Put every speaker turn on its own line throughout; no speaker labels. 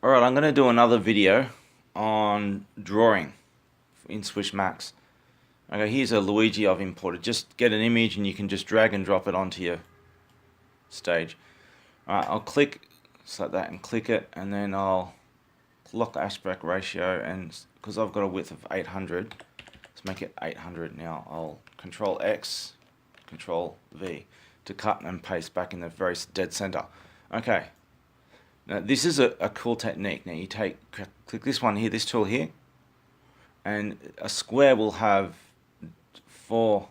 Alright, I'm going to do another video on drawing in Swishmax. Okay, here's a Luigi I've imported. Just get an image and you can just drag and drop it onto your stage. Alright, I'll click, select that and click it, and then I'll lock aspect ratio, and because I've got a width of 800, let's make it 800 now. I'll Control X, Control V to cut and paste back in the very dead center. Okay. Now this is a cool technique. Now you click this one here, this tool here, and a square will have 4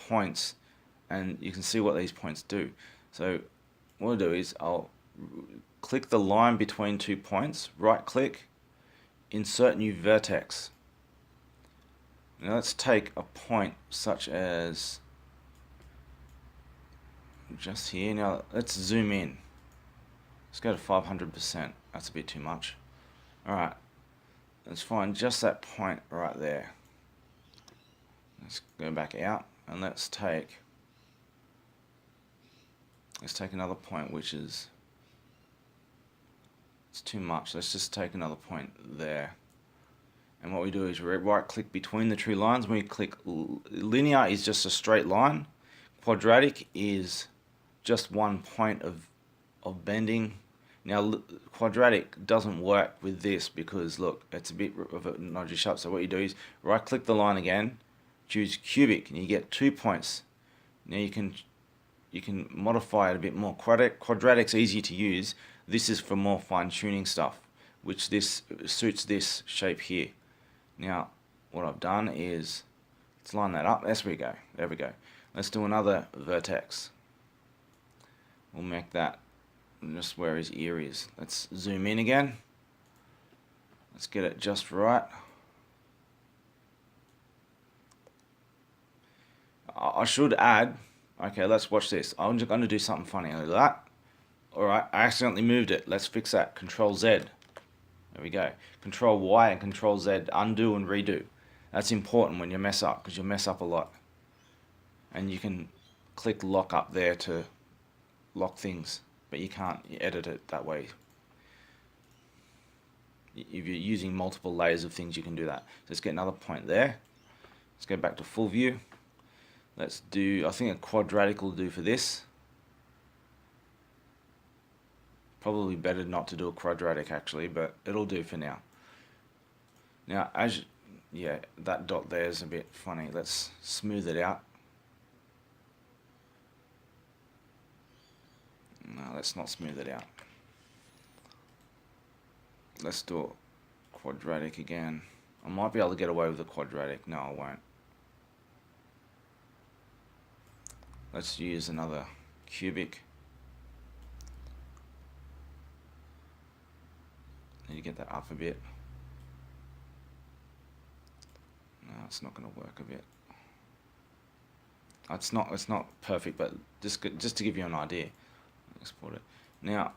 points, and you can see what these points do. So what I'll do is I'll click the line between 2 points, right click, insert new vertex. Now let's take a point such as just here. Now let's zoom in. Let's go to 500%. That's a bit too much. Alright, let's find just that point right there. Let's go back out and let's take another point, which is, it's too much. Let's just take another point there. And what we do is right click between the two lines. When we click linear is just a straight line. Quadratic is just one point of bending. Now quadratic doesn't work with this because look, it's a bit of a nodgy shape. So what you do is right click the line again, choose cubic, and you get 2 points. Now you can modify it a bit more. Quadratic's easy to use. This is for more fine tuning stuff, which this suits this shape here. Now what I've done is, let's line that up. There we go. There we go. Let's do another vertex. We'll make that just where his ear is. Let's zoom in again. Let's get it just right. I should add, okay, let's watch this. I'm just going to do something funny like that. Alright, I accidentally moved it. Let's fix that. Control Z. There we go. Control Y and Control Z, undo and redo. That's important when you mess up, because you'll mess up a lot. And you can click lock up there to lock things, but you can't edit it that way. If you're using multiple layers of things, you can do that. So let's get another point there. Let's go back to full view. Let's do, I think a quadratic will do for this. Probably better not to do a quadratic actually, but it'll do for now. Now, yeah, that dot there is a bit funny. Let's smooth it out. No, let's not smooth it out. Let's do a quadratic again. I might be able to get away with a quadratic. No, I won't. Let's use another cubic. Need to get that up a bit. No, it's not going to work a bit. It's not perfect, but just to give you an idea. Export it. Now,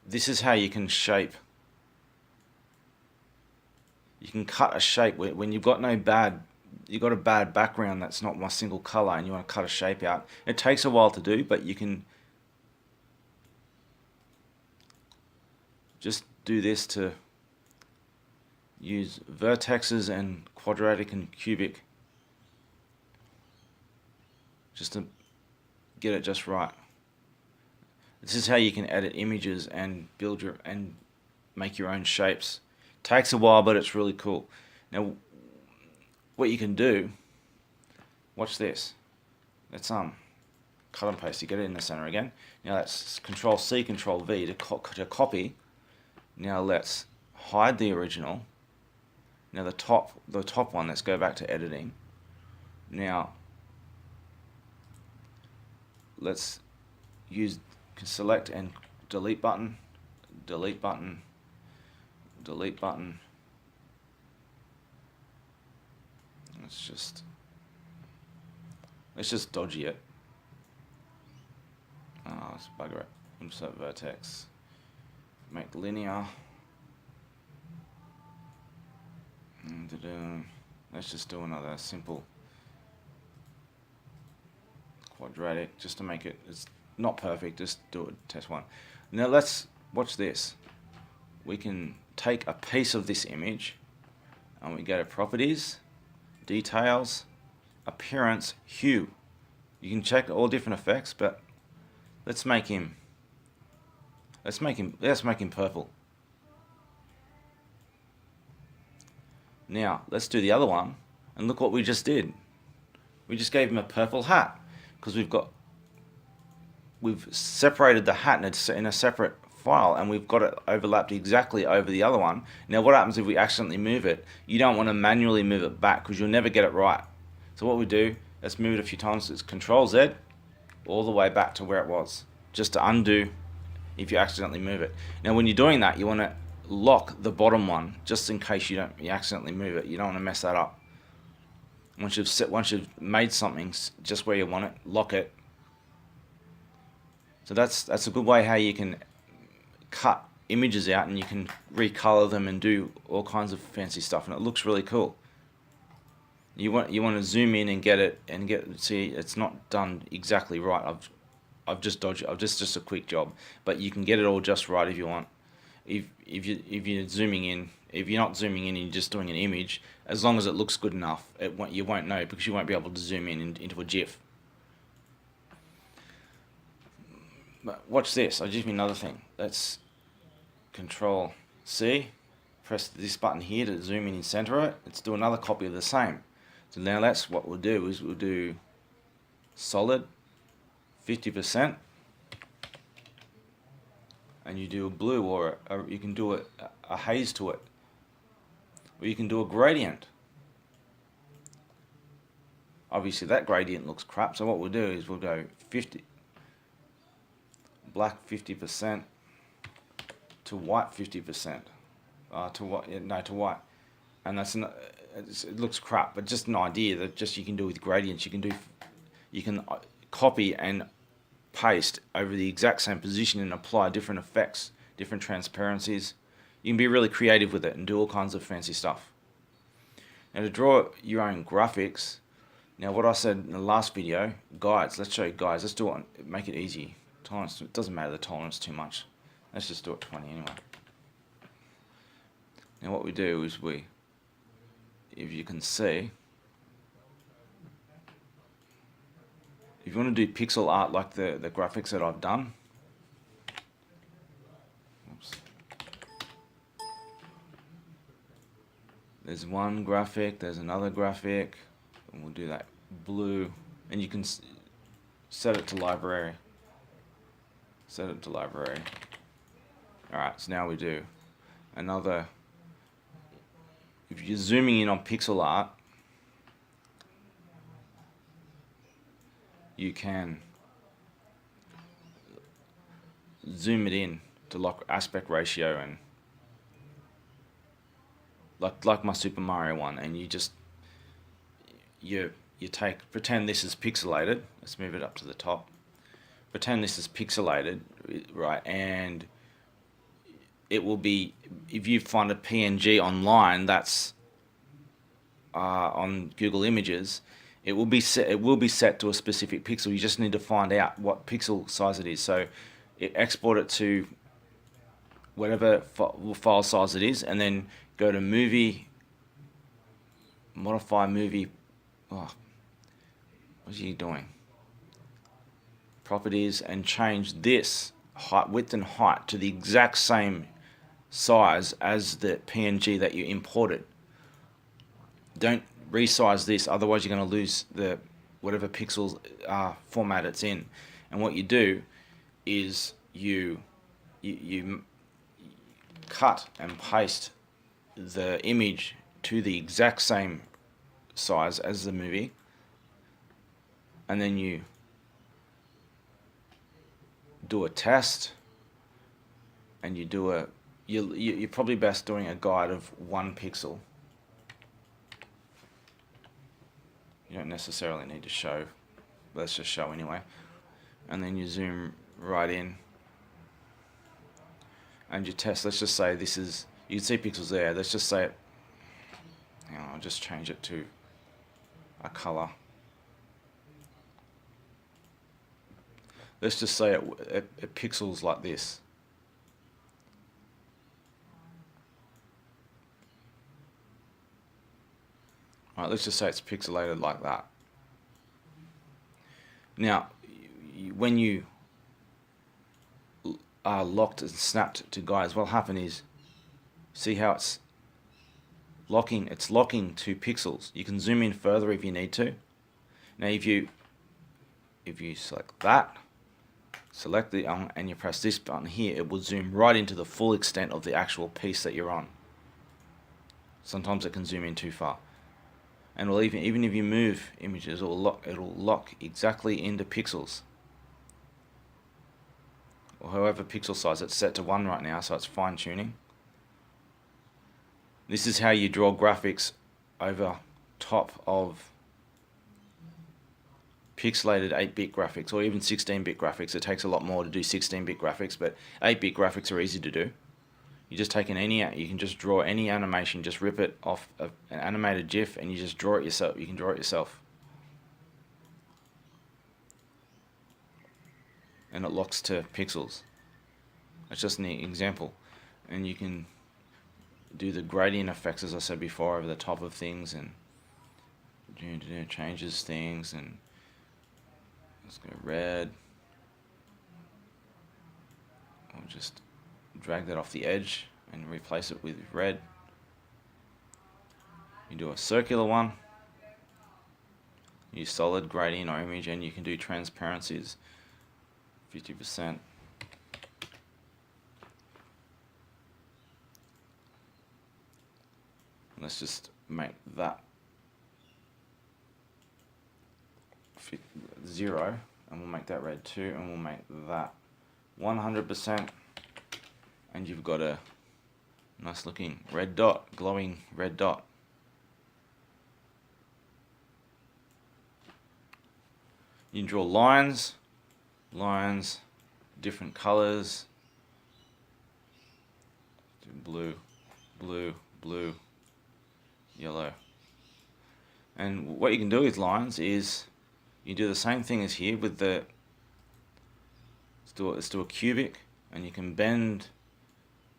this is how you can shape. You can cut a shape when you've got a bad background that's not one single color, and you want to cut a shape out. It takes a while to do, but you can just do this to use vertexes and quadratic and cubic just to get it just right. This is how you can edit images and make your own shapes. Takes a while, but it's really cool. Now, what you can do, watch this. Let's cut and paste. You get it in the center again. Now that's Control C, Control V to copy. Now let's hide the original. Now the top one. Let's go back to editing. Now let's select and delete button, delete button, delete button. Let's just dodgy it. Oh, let's bugger it. Insert vertex. Make linear. Let's just do another simple quadratic just to make it. It's not perfect. Just do it. Test one. Now let's watch this. we can take a piece of this image and we go to properties, details, appearance, hue. You can check all different effects, but let's make him purple. Now let's do the other one, and look what we just did. We just gave him a purple hat because we've separated the hat in a separate file, and we've got it overlapped exactly over the other one. Now what happens if we accidentally move it? You don't want to manually move it back because you'll never get it right. So what we do, let's move it a few times. It's Control Z all the way back to where it was, just to undo if you accidentally move it. Now when you're doing that, you want to lock the bottom one just in case you accidentally move it. You don't want to mess that up. Once you've made something just where you want it, lock it. So that's a good way how you can cut images out, and you can recolor them and do all kinds of fancy stuff, and it looks really cool. You want to zoom in and see it's not done exactly right. I've just dodged it. Just a quick job, but you can get it all just right if you want. If you're zooming in, if you're not zooming in and you're just doing an image, as long as it looks good enough, you won't know, because you won't be able to zoom in into a GIF. But watch this. I'll give you another thing. Let's Control C, press this button here to zoom in and center it. Let's do another copy of the same. So now that's what we'll do, is we'll do solid 50%, and you do a blue, or you can do a haze to it, or you can do a gradient. Obviously that gradient looks crap, so what we'll do is we'll go black 50% to white 50%, to white, and it looks crap, but just an idea that just you can do with gradients. You can copy and paste over the exact same position and apply different effects, different transparencies. You can be really creative with it and do all kinds of fancy stuff. Now to draw your own graphics, now what I said in the last video, guides, let's show you guides. Let's do it, make it easy. Tolerance, it doesn't matter the tolerance too much. Let's just do it 20 anyway. Now what we do is if you can see, if you want to do pixel art like the graphics that I've done, oops. There's one graphic, there's another graphic, and we'll do that blue, and you can set it to library. Set it to library. Alright, so now we do another. If you're zooming in on pixel art, you can zoom it in to lock aspect ratio, and like my Super Mario one, and you pretend this is pixelated. Let's move it up to the top. Pretend this is pixelated, right? And it will be, if you find a PNG online that's on Google Images, it will be set to a specific pixel. You just need to find out what pixel size it is. So export it to whatever file size it is, and then go to movie, modify movie. Oh, what are you doing? Properties, and change this height, width and height to the exact same size as the PNG that you imported. Don't resize this, otherwise you're going to lose the whatever pixels format it's in. And what you do is you cut and paste the image to the exact same size as the movie, and then you do a test, and you're probably best doing a guide of 1 pixel. You don't necessarily need to show, let's just show anyway. And then you zoom right in and you test. Let's just say this is, you can see pixels there, let's just say it, I'll just change it to a color. Let's just say it pixels like this. Alright, let's just say it's pixelated like that. Now, when you are locked and snapped to guides, what'll happen is, see how it's locking? It's locking to pixels. You can zoom in further if you need to. Now, if you select that, select the and you press this button here, it will zoom right into the full extent of the actual piece that you're on. Sometimes it can zoom in too far, and will even if you move images, it'll lock exactly into pixels, or however pixel size. It's set to 1 right now, so it's fine tuning. This is how you draw graphics over top of pixelated 8-bit graphics, or even 16-bit graphics. It takes a lot more to do 16-bit graphics, but 8-bit graphics are easy to do. You just take you can just draw any animation, just rip it off an animated GIF, and you just draw it yourself. You can draw it yourself, and it locks to pixels. That's just an example, and you can do the gradient effects, as I said before, over the top of things, and changes things. And let's go red. I'll just drag that off the edge and replace it with red. You do a circular one, use solid, gradient, or image, and you can do transparencies 50%. Let's just make that 0, and we'll make that red too, and we'll make that 100%, and you've got a nice looking red dot, glowing red dot. You can draw lines, different colors, blue, blue, blue, yellow. And what you can do with lines is you do the same thing as here with the, let's do a cubic, and you can bend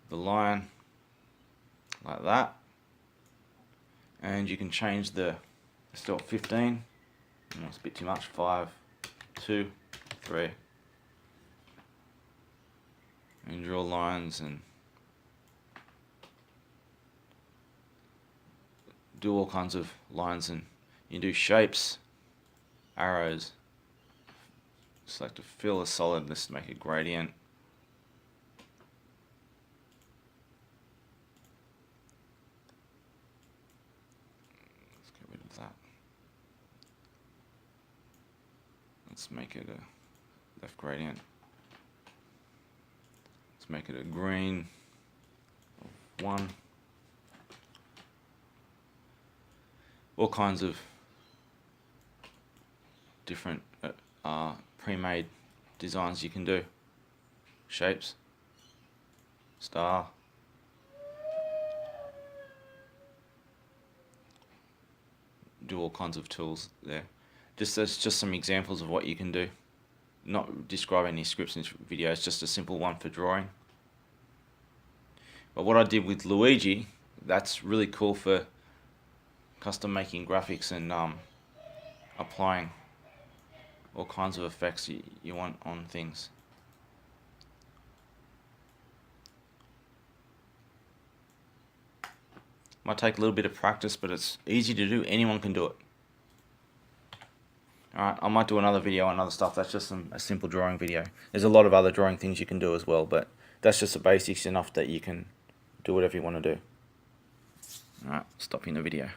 the line like that, and you can change the, let's do it 15, it's a bit too much, 5, 2, 3, and draw lines and do all kinds of lines, and you do shapes, arrows. Select a fill, a solid, let's make a gradient. Let's get rid of that. Let's make it a left gradient. Let's make it a green of 1. All kinds of different pre-made designs you can do. Shapes, star, do all kinds of tools there. That's just some examples of what you can do. Not describing any scripts in this video, it's just a simple one for drawing. But what I did with Luigi, that's really cool for custom making graphics and applying all kinds of effects you want on things. Might take a little bit of practice, but it's easy to do. Anyone can do it. Alright, I might do another video on other stuff. That's just a simple drawing video. There's a lot of other drawing things you can do as well, but that's just the basics enough that you can do whatever you want to do. Alright, stopping the video.